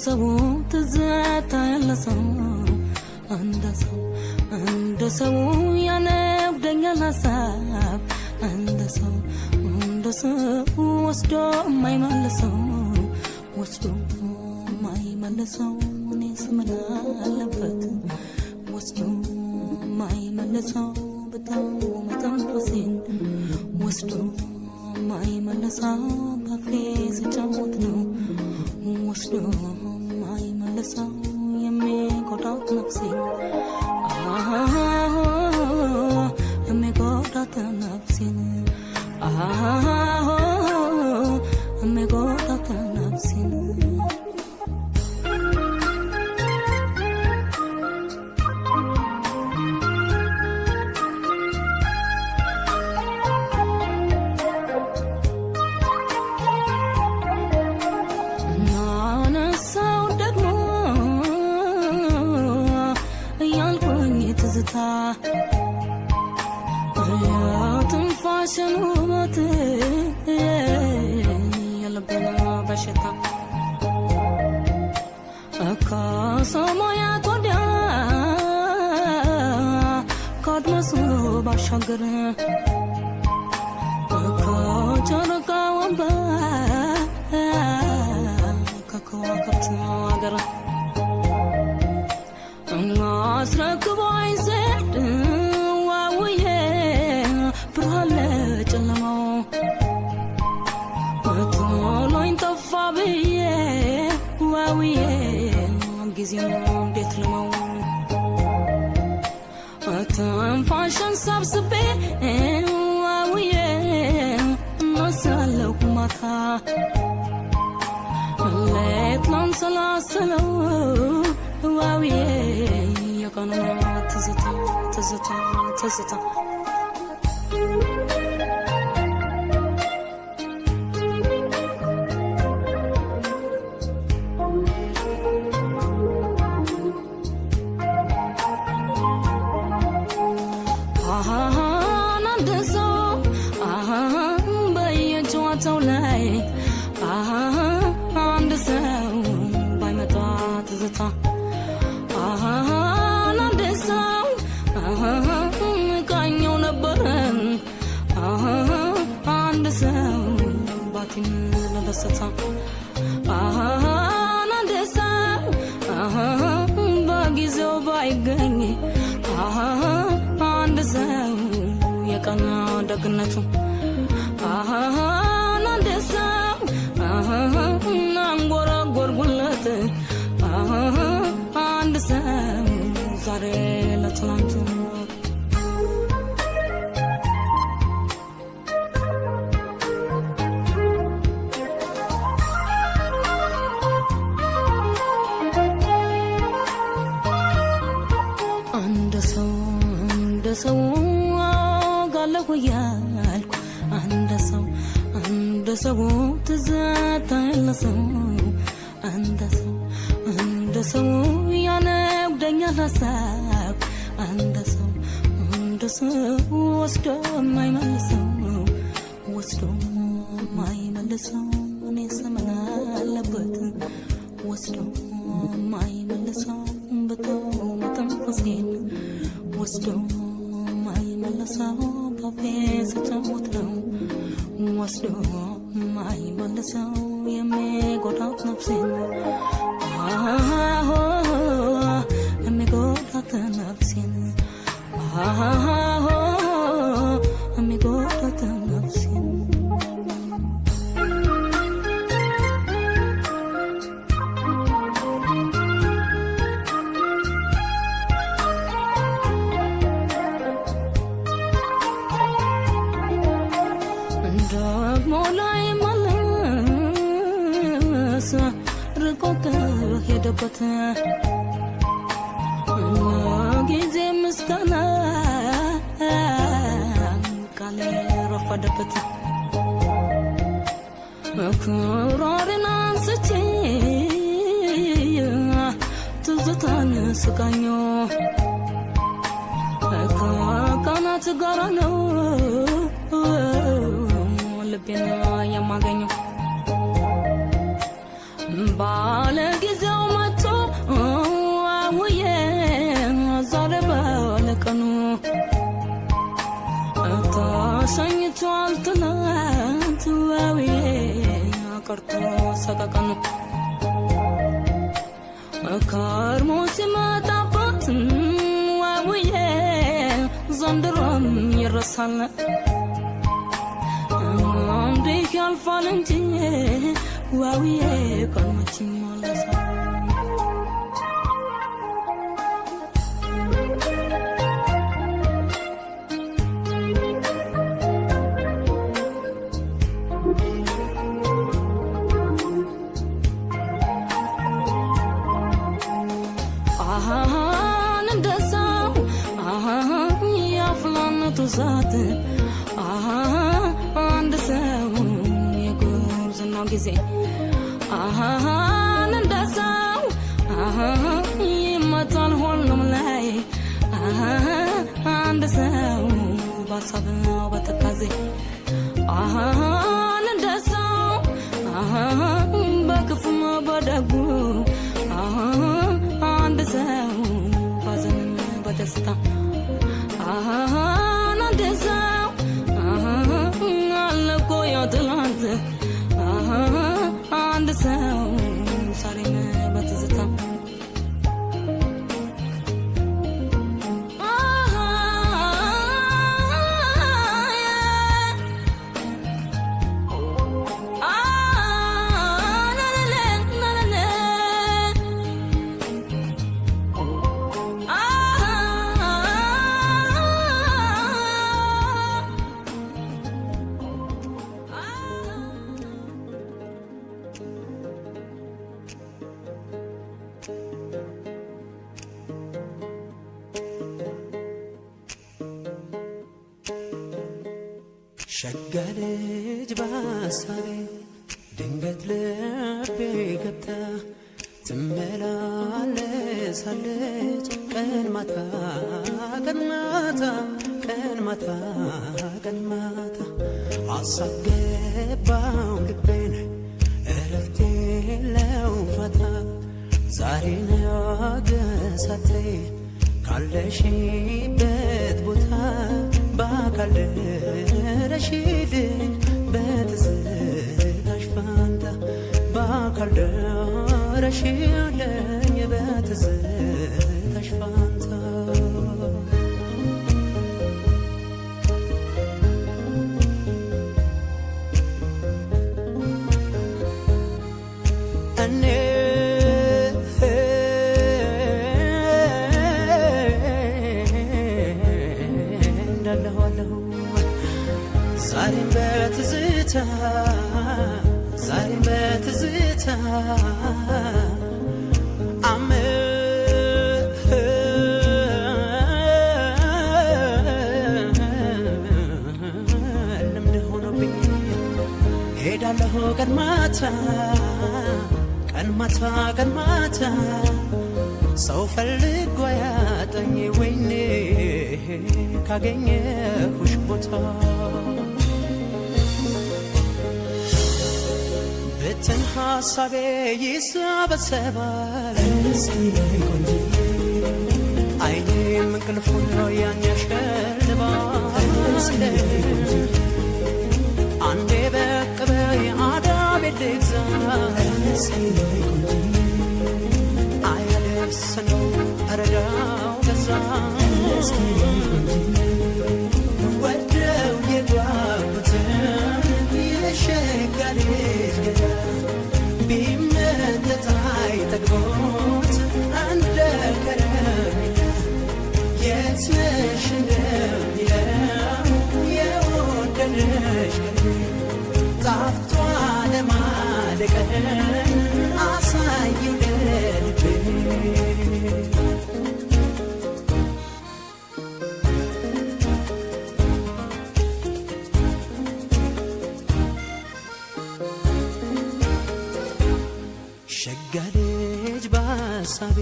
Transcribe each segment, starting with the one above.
ሰው ትዝታ ያለሰው እንደ ሰው ያነብደኛል ሀሳብ እንደ ሰው ወስዶ የማይመልሰው እኔስ ምን አለበት ወስዶ የማይመልሰው በጣም መተንፈሴን ወስዶ የማይመልሰው ባፌ ስጫወት ነው ወስዶ የማይመልሰው የሚጎዳት ነፍሴን የሚጎዳት ነፍሴን የሚጎዳት ነፍሴን ትንፋሽን ውበት የልቤን በሽታ ከሰማያት ወዲያ ከአድማስ ባሻገር ከጨረቃ ወንበር ከከዋክብት አገር አስረክቦኝ ዘንድ ዋውዬ ብርሃን ለጨለማው ቶሎኝ ጠፋ ብዬ ዋውዬ ጊዜው እንዴት ልመው ትንፋሽን ሰብስቤ ዋውዬ እነሳለሁ ማታ ሌት ላንሰላስለው ዋውዬ የቀኑ ትዝታ አንድ ሰው በየጨዋታው ላይ አንድ ሰው ባይመጣ ትዝታ አንድ ሰው ቃኘው ነበረን አንድ ሰው ባቲን ለደስታ አንድ ሰው በጊዜው ባይገኝ አንድ ሰው የቀና ደግነቱ አንድ ሰው አንጎራጎርጉለት አንድ ሰው ዛሬ ለትናንቱ እንደ ሰው ጋለሁ ያልኩ እንደ ሰው ትዝታ ያለሰው እንደ ሰው ያነብደኛል ሀሳብ እንደ ሰው ወስዶ የማይመልሰው እኔስ ምን አለበት ወስዶ የማይመልሰው በጣም መተንፈሴን ወስዶ የማይመልሰው ባፌ ስጫወት ነው ወስዶ የማይመልሰው የሚጎዳት ነፍሴን የሚጎዳት ነፍሴን የሚጎዳት ነፍሴን ደግሞ ላይ መለስ ርቆ ከሄደበት ጊዜ ምስጋና ቃሌ ረፈደበት ክራሬን አንስቼ ትዝታን ስቃኞ ከቀናት ጋር ነው ልቤን የማገኘው ባለ ጊዜው ሰቀቀኑ ከርሞ ሲመጣበት ዋውዬ ዘንድሮም ይረሳል እንዲህ ያልፋል እንጂ ዋውዬ ቀን መች ይመለሳል ዛት አንድ ሰው የጉርዝናው ጊዜ እንደዛው ይመጣል ሁሉም ላይ አንድ ሰው ባሳብነው በተካዜ እንደዛው በክፉም በደጉ አንድ ሰው ባዘንም በደስታ እንደዛው አለቆ ያጥላት አንድ ሰው ዛሬም በትዝታ ሸጋልጅ ባሳቤ ድንገት ልቤ ገብታ ትመላለሳለች ቀን ማታ ቀን ማታ ቀን ማታ ቀን ማታ አሳብ ገባው ልቤን እረፍት የለው ፋታ ዛሬ ነገ ሳትይ ካለሽበት ቦታ በአካል ደረሽልኝ በትዝታሽ ፋንታ በአካል ደረሽልኝ በትዝታሽ ፋንታ እኔ ዛሬም በትዝታ ዛሬም በትዝታ ልምድ ሆኖብኝ ሄዳለሁ ቀን ማታ ቀን ማታ ቀን ማታ ሰው ፈልጎ ያጠኝ ወይኔ ካገኘሁሽ ቦታ ብትን ሐሳቤ ይሰበሰባል አይኔም እንቅልፉን ያን ያሸልባል አንዴ በቅ በይ አዳቤ ልግዛ አያደርስ ነው እረዳው ገዛ ወደው የጓጉትን የሸጋ ልጅ ገዳ ቢመተት አይጠግቦት እንደ ከረሜላ የት ነሽ እንደሚለው የወደደሽ ጣፍቷ ለማደቀን አሳየው ለልቤ ሸጋ ልጅ ባሳቤ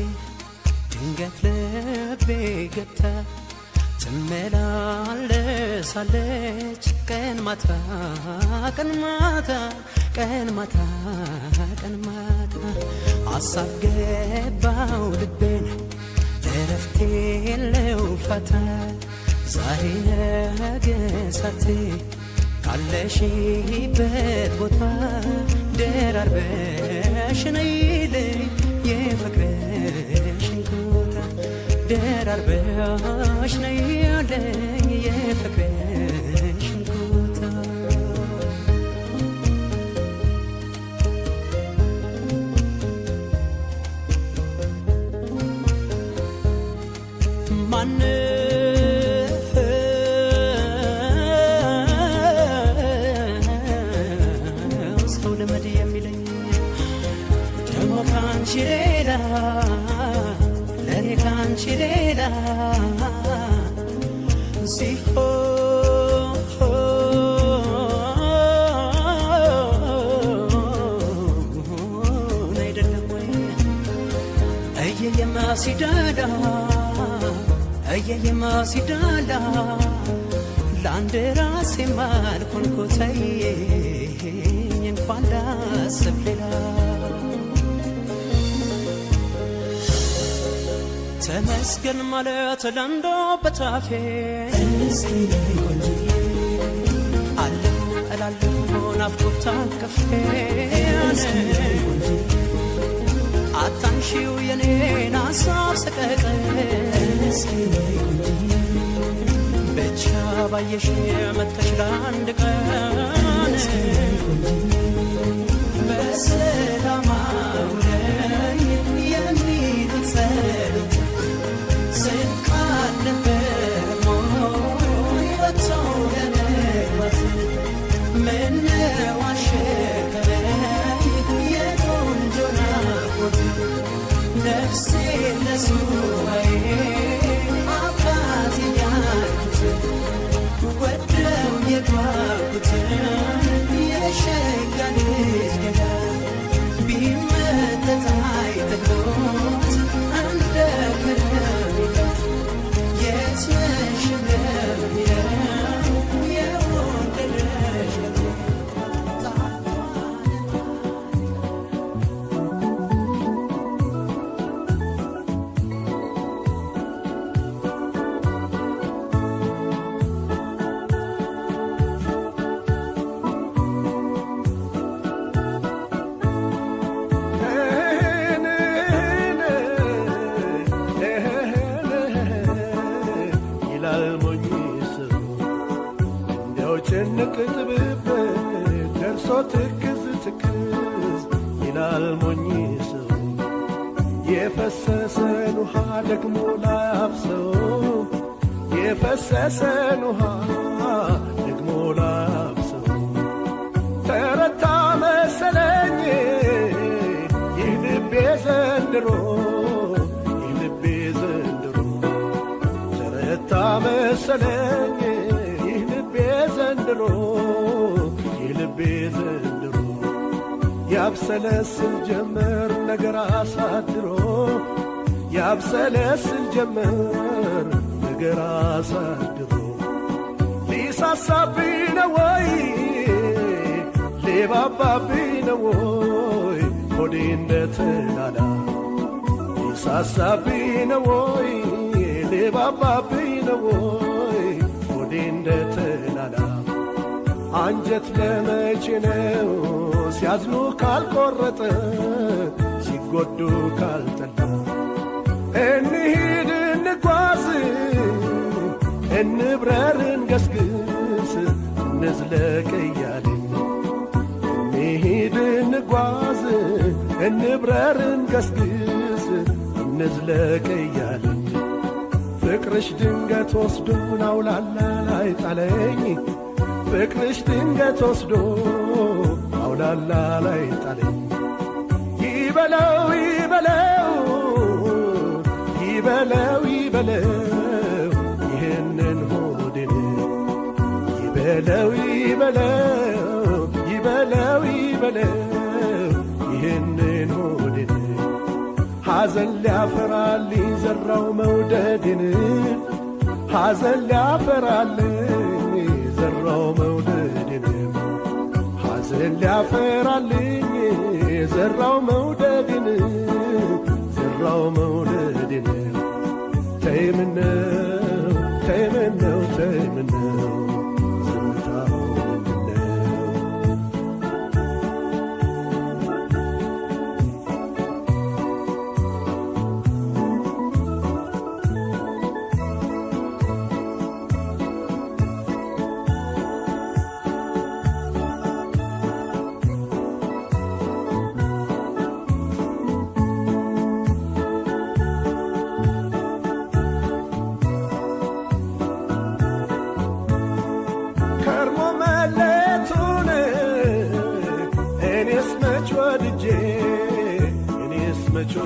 ድንገት ልቤ ገብታ ትመላለሳለች ቀን ማታ ቀን ማታ ቀን ማታ ቀን ማታ አሳብ ገባው ልቤን እረፍት የለው ፋታ ዛሬ ነገ ሳትይ ካለሽበት ቦታ ደራርበሽ ነይልኝ የፍቅርሽን ኩታ ደራርበሽ ነይልኝ የፍቅርሽን ኩታ ለኔ ካንቺ ሌላ ሲሆን አይደለም ወይ እየየማ ሲዳላ እየየማ ሲዳላ ለአንድ ራሴ ማልኮንኮተይ እንኳን ላስብ ሌላ ተመስገን ማለት ለንዶ በታፌ አለሁ እላለሁ ናፍቆት ታቅፌ አታንሺው የኔን ሀሳብ ሰቀቀን ብቻ ባየሽ መጥተሽ ለአንድ ቀን በሰላም አውለኝ የሚል ጸሎት ትክዝ ትክዝ ይላል ሞኝ ሰው የፈሰሰን ውሃ ደግሞ ላያፍሰው የፈሰሰን ውሃ ደግሞ ላያፍሰው ተረታ መሰለኝ ይህ ልቤ ዘንድሮ ይህ ልቤ ዘንድሮ ተረታ መሰለኝ ይህ ልቤ ዘንድሮ ልቤ ዘንድሮ ያብሰለስል ጀመር ነገር አሳድሮ ያብሰለስል ጀመር ነገር አሳድሮ ሊሳሳብኝ ነው ወይ ሊባባብኝ ነው ወይ ሆዴ እንደተላላ ሊሳሳብኝ ነው ወይ ሊባባብኝ ነው ወይ ሆዴ እንደተላላ አንጀት ለመቼ ነው ሲያዝኑ ካልቆረጠ ሲጎዱ ካልጠላ እንሂድ እንጓዝ እንብረር እንገስግስ እንዝለቅ እያለኝ እንሂድ እንጓዝ እንብረር እንገስግስ እንዝለቅ እያለኝ ፍቅርሽ ድንገት ወስዶን አውላላ ላይ ጣለኝ ፍቅርሽ ድንገት ወስዶ አውላላ ላይ ጣለኝ ይበለው ይበለው ይበለው ይበለው ይህንን ሆዴን ይበለው ይበለው ይበለው ይበለው ይህንን ሆዴን ሐዘን ሊያፈራልኝ ዘራው መውደድን ሐዘን ሊያፈራልኝ ዘራው መውደድን ሐዘን ሊያፈራልኝ ዘራው መውደድን ዘራው መውደድን ተይምነው ተይምነው ተይምነው ዝምታው ምንድነው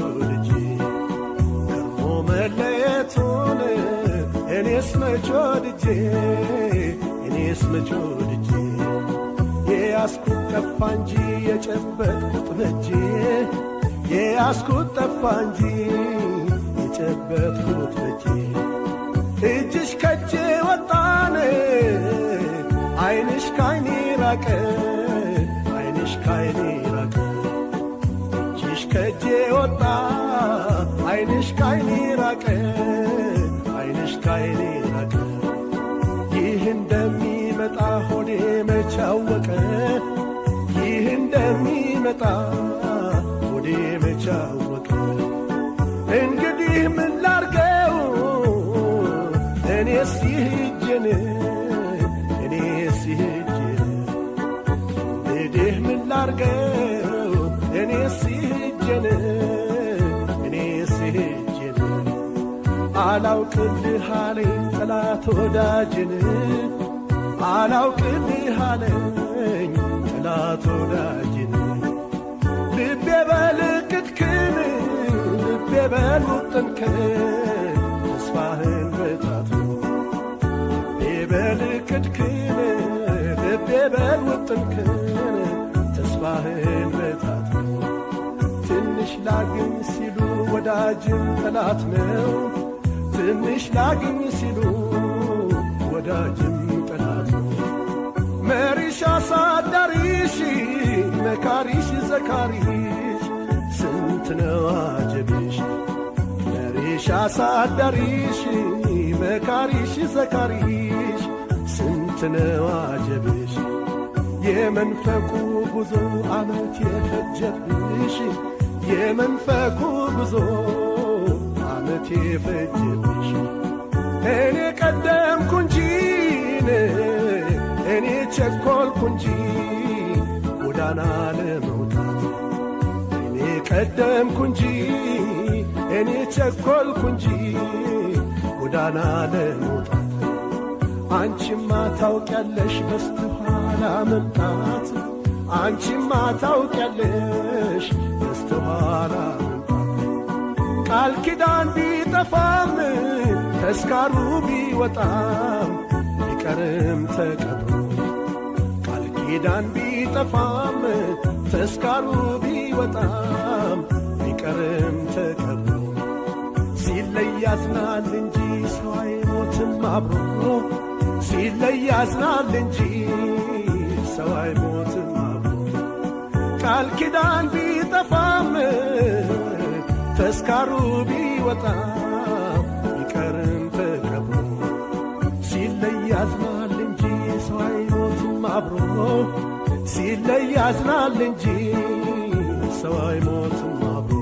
ወድጄ ከርሞ መለየቱን እኔስ መች ወድጄ እኔስ መች ወድጄ የያዝኩት ጠፋ እንጂ የጨበጥኩት በጄ የያዝኩት ጠፋ እንጂ የጨበጥኩት በጄ እጅሽ ከጄ ወጣን ዓይንሽ ካይኔ ራቀ ዓይንሽ ካይኔ ራቀ እጅሽ ከጄ ወጣ ዓይንሽ ካይኔ ራቀ ዓይንሽ ካይኔ ራቀ ይህ እንደሚመጣ ሆዴ መች አወቀ ይህ እንደሚመጣ ሆዴ መች አወቀ እንግዲህ ምን ላርገው እኔስ ይህጄን እኔስ ይህጄን እንግዲህ ምን ላርገው እኔስ ይህጄን እኔስ ይህጄን አላውቅልህ አለኝ ጠላት ወዳጅን አላውቅልህ አለኝ ጠላት ወዳጅን ልቤ በልቅትክን ልቤ በልውጥንክን ተስፋህን በታቱ ልቤ በልቅትክን ልቤ በልውጥንክን ተስፋህን በታቱ ትንሽ ላግኝ ሲሉ ወዳጅም ጠላት ነው ትንሽ ላግኝ ሲሉ ወዳጅም ጠላት ነው መሪሽ አሳዳሪሽ መካሪሽ ዘካሪሽ ስንት ነው አጀብሽ መሪሽ አሳዳሪሽ መካሪሽ ዘካሪሽ ስንት ነው አጀብሽ የመንፈቁ ጉዞ ዓመት የፈጀብሽ የመንፈቁ ጉዞ ዓመት የፈጀብሽ እኔ ቀደምኩ እንጂ እኔ ቸኰልኩ እንጂ ጎዳና ለመውጣት እኔ ቀደምኩ እንጂ እኔ ቸኰልኩ እንጂ ጎዳና ለመውጣት አንቺማ ታውቂያለሽ በስተኋላ መምጣት አንቺማ ታውቂያለሽ በስተኋላ መምጣት ቃል ኪዳን ቢጠፋም ተስካሩ ቢወጣም ቢቀርም ተቀብሮ ቃል ኪዳን ቢጠፋም ተስካሩ ቢወጣም ቢቀርም ተቀብሮ ሲለይ ያዝናል እንጂ ሰው አይሞትም አብሮ ሲለይ ያዝናል እንጂ ሰው አይሞትም አብሮ ቃል ኪዳን ቢጠፋም ተስካሩ ቢወጣም ቢቀርም ተቀብሮ ሲለይ ያዝናል እንጂ ሰው አይሞትም አብሮ ሲለይ ያዝናል እንጂ ሰው አይሞትም አብሮ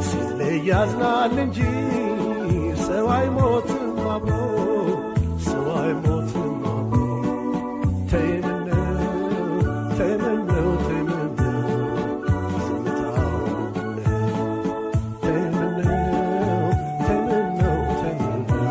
ሲለይ ያዝናል እንጂ ሰው አይሞትም አብሮ ሰው አይሞትም አብሮ ተይምነው ተይምነው ተይምነው ዝምታው ተይምነው ተይምነው ተይምነው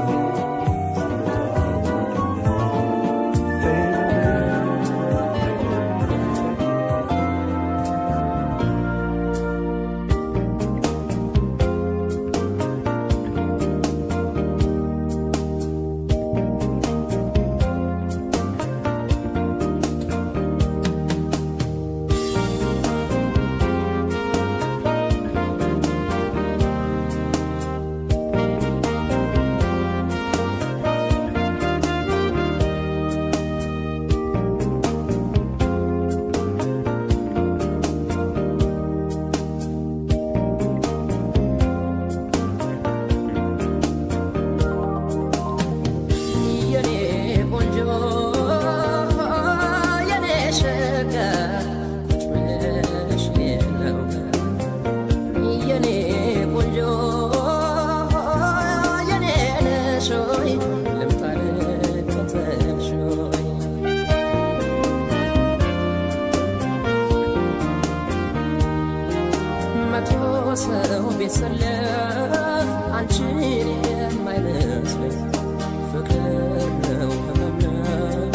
ሰው ቢሰለፍ አንቺን የማይመስለኝ ፍቅር ነው ህመም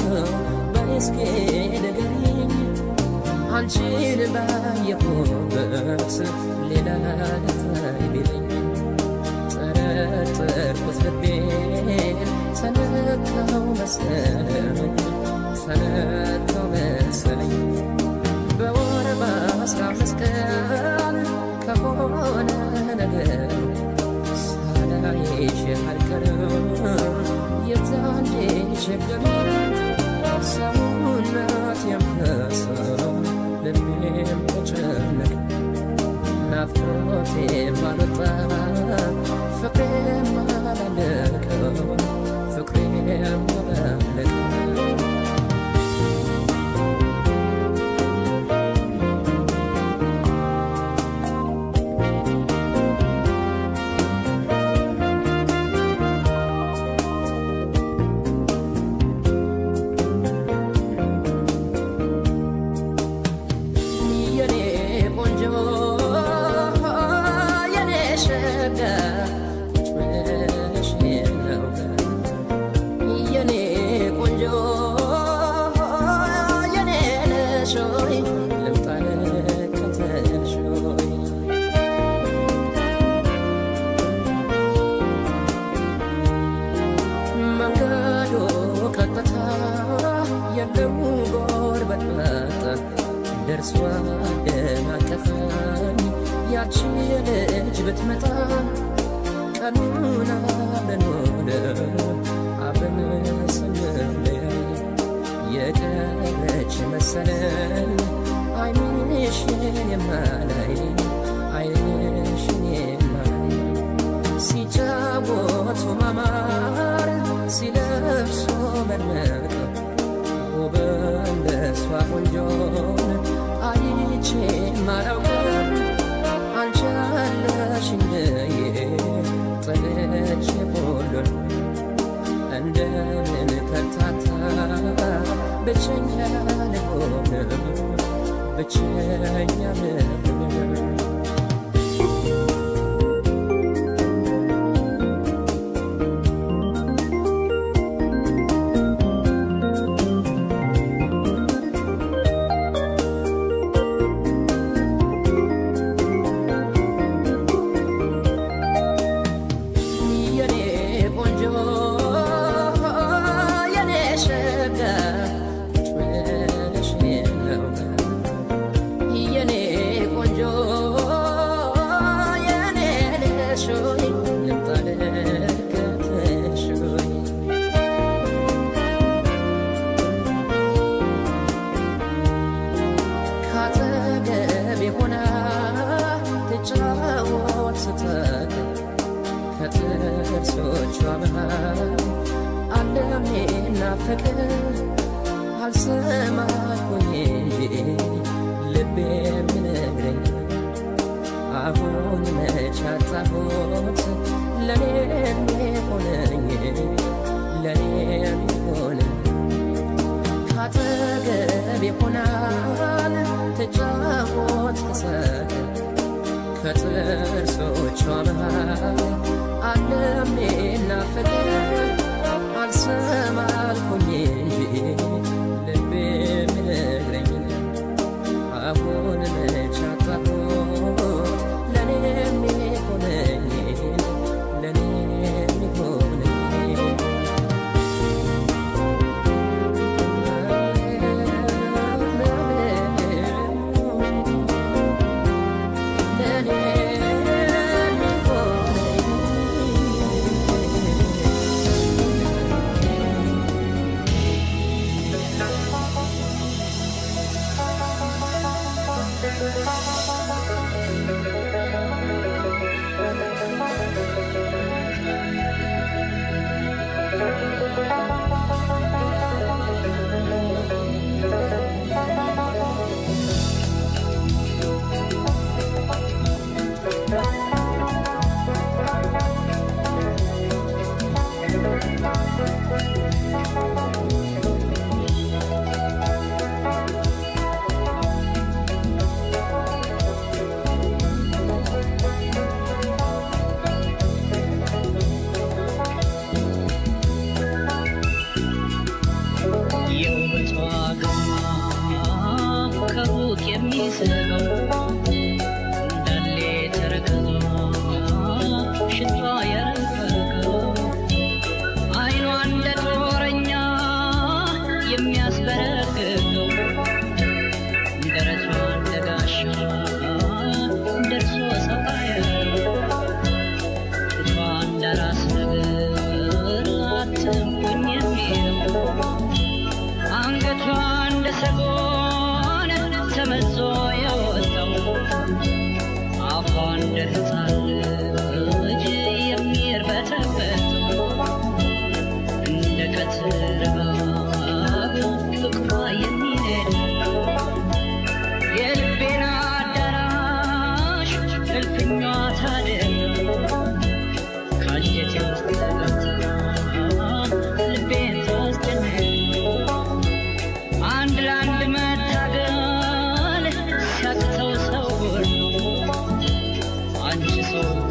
ነው በእስኪ ንገሪኝ አንቺን ባየሁበት ሌላ ለታይ ቢለኝ ጠረጠርኩት ልቤን ተነካው መሰለኝ ተነካው መሰለኝ በወር በ15 ቀን ከሆነ ነገር ሳላይሽ አልቀርም የዛኔ ቸገረኝ ሰውነት የምረሳው ልቤም ተጨነቀ ናፍቆቴም አልወጣ ፍቅሬም አላለቀ ፍቅሬም አላለቀ ደርሷ ደናቀፈኝ ያቺ ልጅ ብትመጣ ቀኑን አብረን ሆነ አብረን ስንለያይ የቀረች መሰለኝ ዓይንሽን የማላይ ዓይንሽን የማላይ ሲጫወቱ ማማር ሲለብሱ መድመቅ ውብ እንደሷ ቆንጆን አይቼ ማላውቅም አንቺ አለሽ እንደዬ ጥለሽ ሁሉን እንደምን ከርታታ ብቸኛ ልሆን ብቸኛ ልሆን ከጥርሶቿ መሃል ዓለሜና ፍቅር አልሰማሁኝ እንጂ ልቤ የሚነግረኝ አሁን መች አጣሁት ለኔ የሚሆነኝ ለኔ የሚሆነኝ ካጠገቤ ሆናል ትጫወት ትሳቅ ከጥርሶቿ መሃል ዓለሜና ፍቅር አልሰማልኩኝ እንጂ ልቤ የሚነግረኝ አሁን መች አጣሁት ለኔ የሚሆነኝ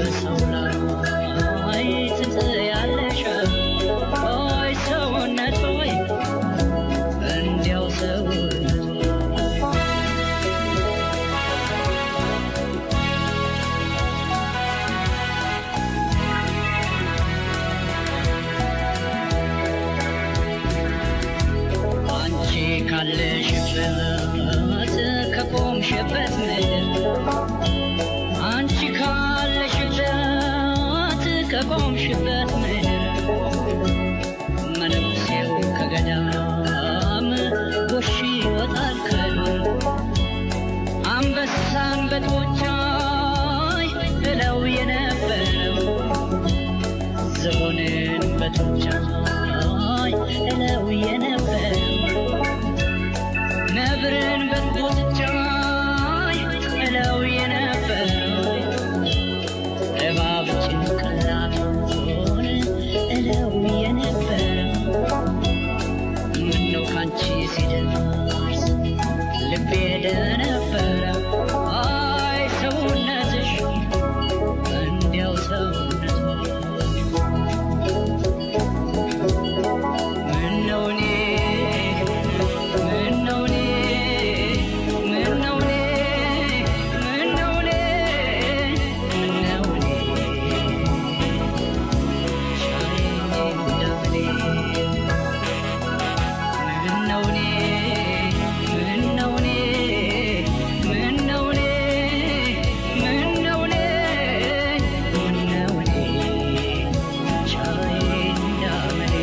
በሰው ላይ ትጥያለሽ ወይ ሰውነት ወይ እንዲያው ሰውነት አንቺ ካለሽበት ከቆምሽበት ምድር አንቺ ካለሽበት ከቆምሽበት ምድር መነኩሴው ከገዳም ጎሽ ይወጣል ከዱር አንበሳን በጡንቻይ እለው የነበረው ዝሆንን በጡንቻይ እለው የነበረው ነብርን በጡንቻይ እለው የነበረው እባብ ጭንቅላቱን እለው የነበረው ምነው ካንቺ ሲደርስ ልቤ ደነበረ አይ ሰውነትሽ እንዲያው ሰውነት ምነው እኔ ምነው እኔ ምነው እኔ ምነው እኔ ምነው እኔ ሻዬ እንዳምኔ ምነው እኔ ምነው እኔ ምነው እኔ ምነው እኔ ምነው እኔ ሻዬ እንዳምኔ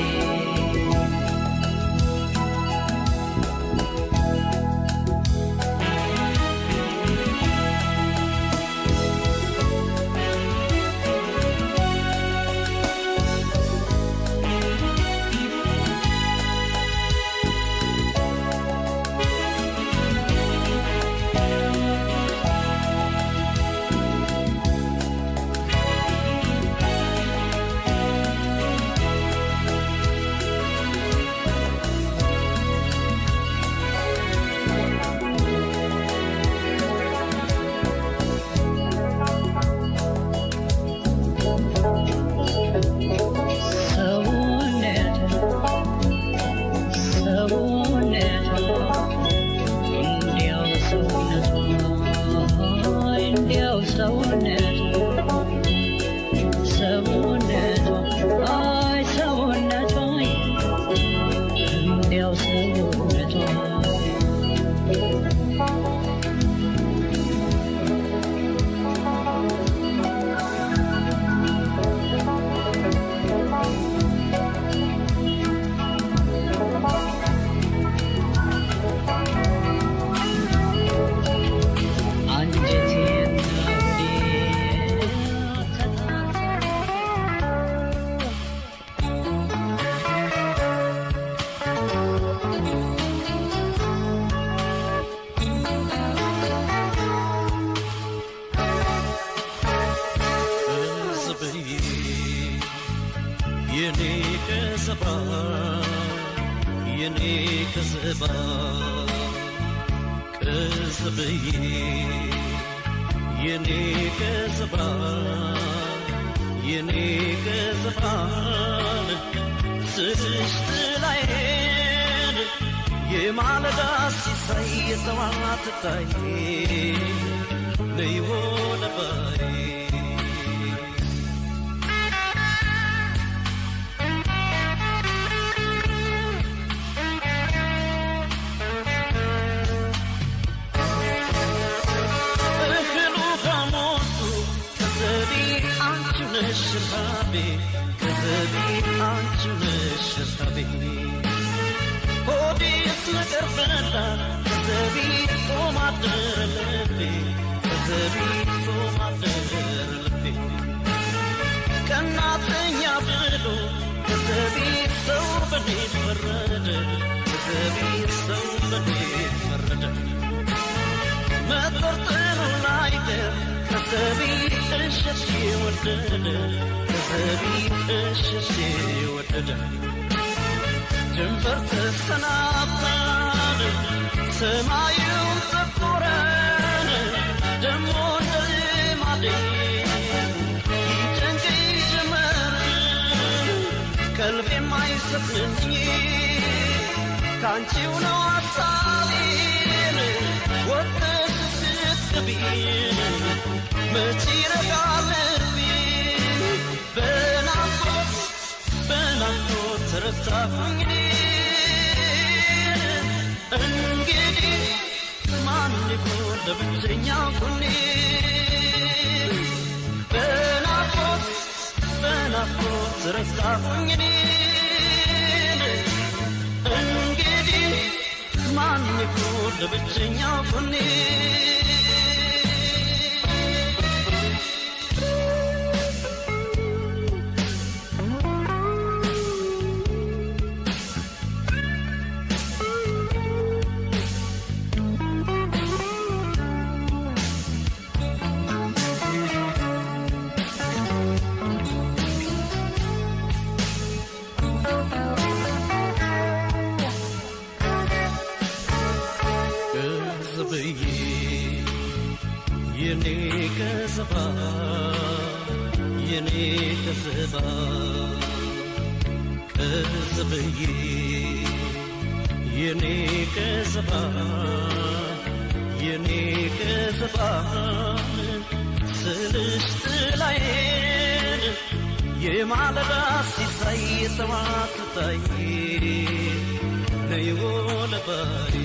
ድንበር ተሰናብተን ሰማዩን ጠቁረን ደሞ እንደ ልማዴ እንቅልፍ የማይሰጥልኝ ካንቺው ነው ሐሳቤን ወጥተሽ ስትገቢ መች ይረጋል ልቤ በናፍቆት ተረታሁኝ እንግዲህ ማን ሊሆን ለብቸኛው ጎኔ በናፍቆት ተረታሁኝ እንግዲህ ማን ሊሆን ለብቸኛው ጎኔ የማለዳ ሲሳይ የተማትታይ ነይወለባይ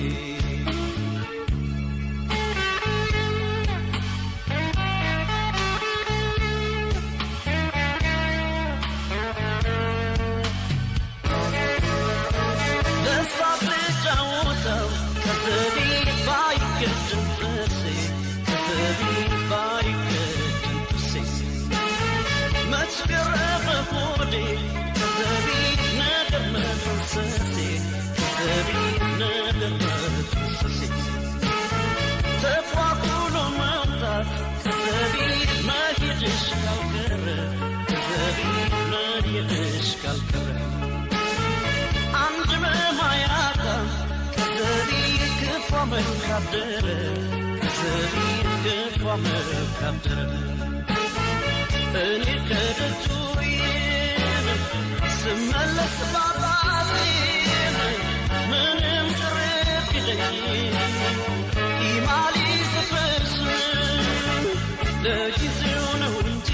እኔ ከደጁዬን ስመለስ ባባዜን ምንም ቅርብ ይለኝ ኢማሊ ስፍርስ ለጊዜው ነው እንጂ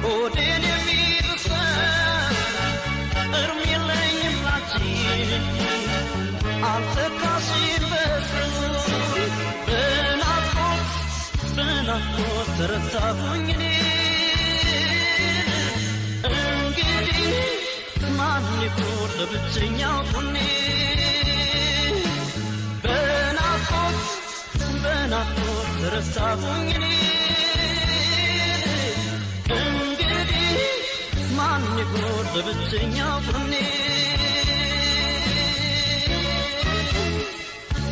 ሆዴን የሚብሰን እርም የለኝም ላንቺ አልተካሽም በስም በናፍቆት ተረታሁኝ እኔ እንግዲህ ማን ይሆን ለብቸኛው ጎኔ በናፍቆት ተረታሁኝ እኔ እንግዲህ ማን ይሆን ለብቸኛው ጎኔ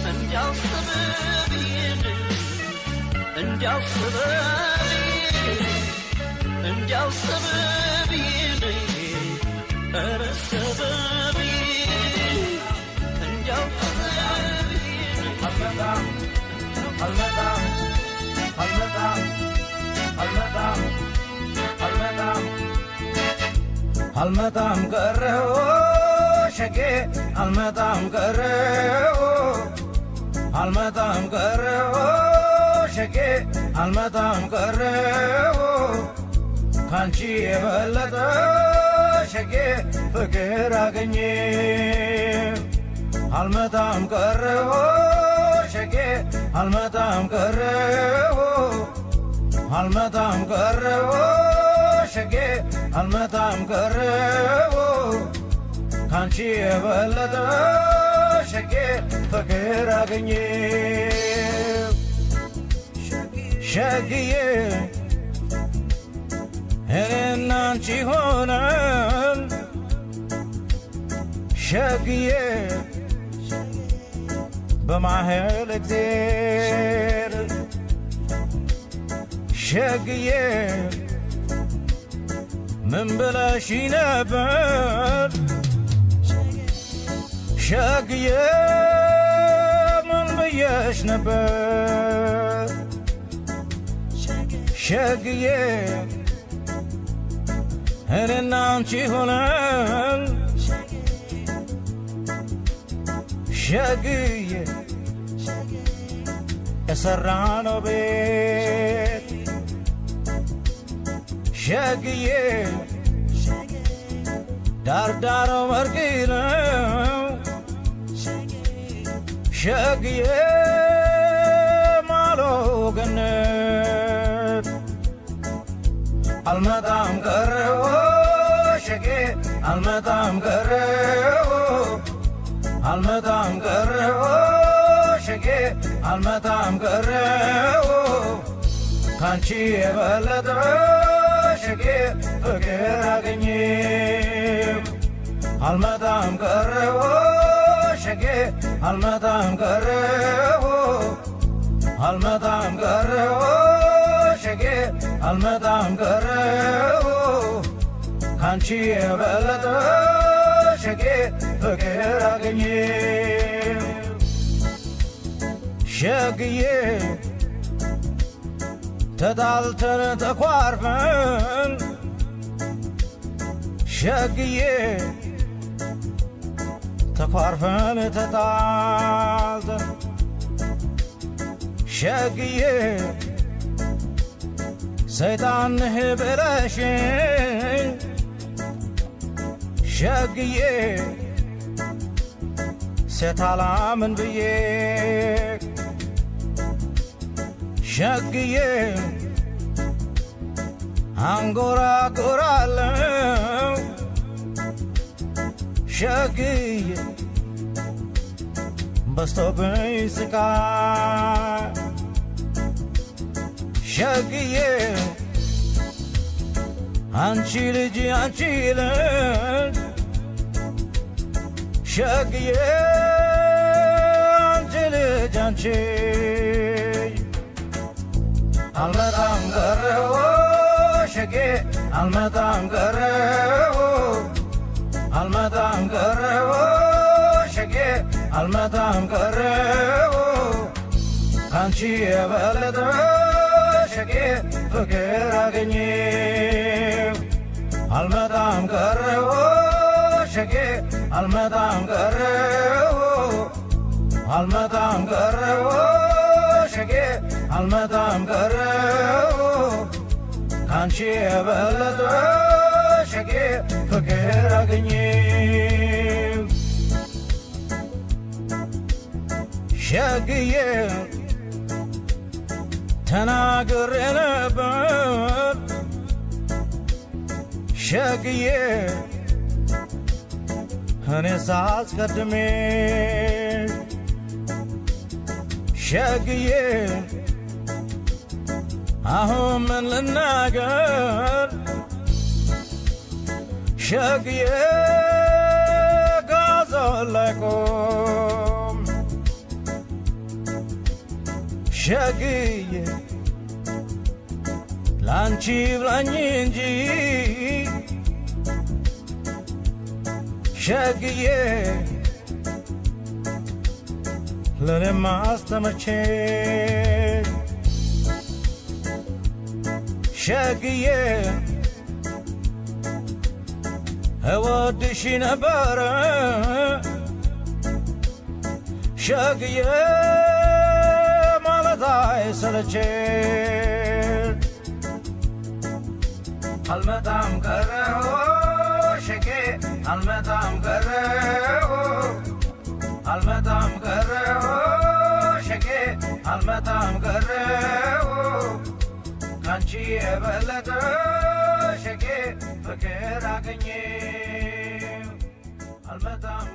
እንዲያው ሰበብዬን እንዲያው ሰበብዬን ኧረ ሰበብዬን እንዲያው ሰበብዬን አልመጣም ቀረሁ ሸጌ አልመጣም ቀረሁ አልመጣም ቀረሁ ሸጌ አልመጣም ቀረሁ ካንቺ የበለጠ ሸጌ ፍቅር አገኘ አልመጣም ቀረሁ ሸጌ አልመጣም ቀረሁ አልመጣም ቀረሁ ሸጌ አልመጣም ቀረሁ ካንቺ የበለጠ ሸጌ ፍቅር አገኘ ሸግዬ እኔና አንቺ ሆነን ሸግዬ በማህል እግዜር ሸግዬ ምን ብለሽ ነበር ሸግዬ ምን ብየሽ ነበር ሸግዬ እኔና አንቺ ሆነን ሸግዬ የሠራነው ቤት ሸግዬ ዳርዳሮ መርቂ ነው ሸግዬ ማሎ ገነት አልመጣም ቀረው ሸጌ አልመጣም ቀረው አልመጣም ቀረው ሸጌ አልመጣም ቀረው ካንቺ የበለጠ ሸጌ ፍቅር አገኘው አልመጣም ቀረው ሸጌ አልመጣም ቀረው አልመጣም ቀረው ሸጌ አልመጣም ቀረው ካንቺ የበለጠ ሸጌ ፍቅር አገኘው ሸግዬ ተጣልተን ተኳርፈን ሸግዬ ተኳርፈን ተጣልተን ሸግዬ ሰይጣን ነህ ብለሽኝ ሸግዬ ሴት አላምን ብዬ ሸግዬ አንጎራጎራለሁ ሸግዬ በስቶብኝ ስቃይ ሸግዬ አንቺ ልጅ አንቺ ልጅ ሸግዬ አንቺ ልጅ አንቺ አልመጣም ቀረው ሸጌ አልመጣም ቀረው አልመጣም ቀረው ሸጌ አልመጣም ቀረው ካንቺ የበለጠ ሸጌ ፍቅር አገኘው አልመጣም ቀረው ሸጌ አልመጣም ቀረው አልመጣም ቀረው ሸጌ አልመጣም ቀረው ካንቺ የበለጠ ሸጌ ፍቅር አገኘው ሸግዬ ተናግሬ ነበር ሸግዬ እኔ ሳስቀድሜ ሸግዬ አሁን ምን ልናገር ሸግዬ ጋዞን ላይ ቆም ሸግዬ ላንቺ ብላኝ እንጂ ሸግዬ ለኔም አስተመቼኝ ሸግዬ እወድሽ ነበረ ሸግዬ ማለት አይሰለቸኝ አልመጣም ቀረው ሸጌ አልመጣም ቀረው አልመጣም ቀረው ሸጌ አልመጣም ቀረው ካንቺ የበለጠ ሸጌ ፍቅር አገኘው አልመጣም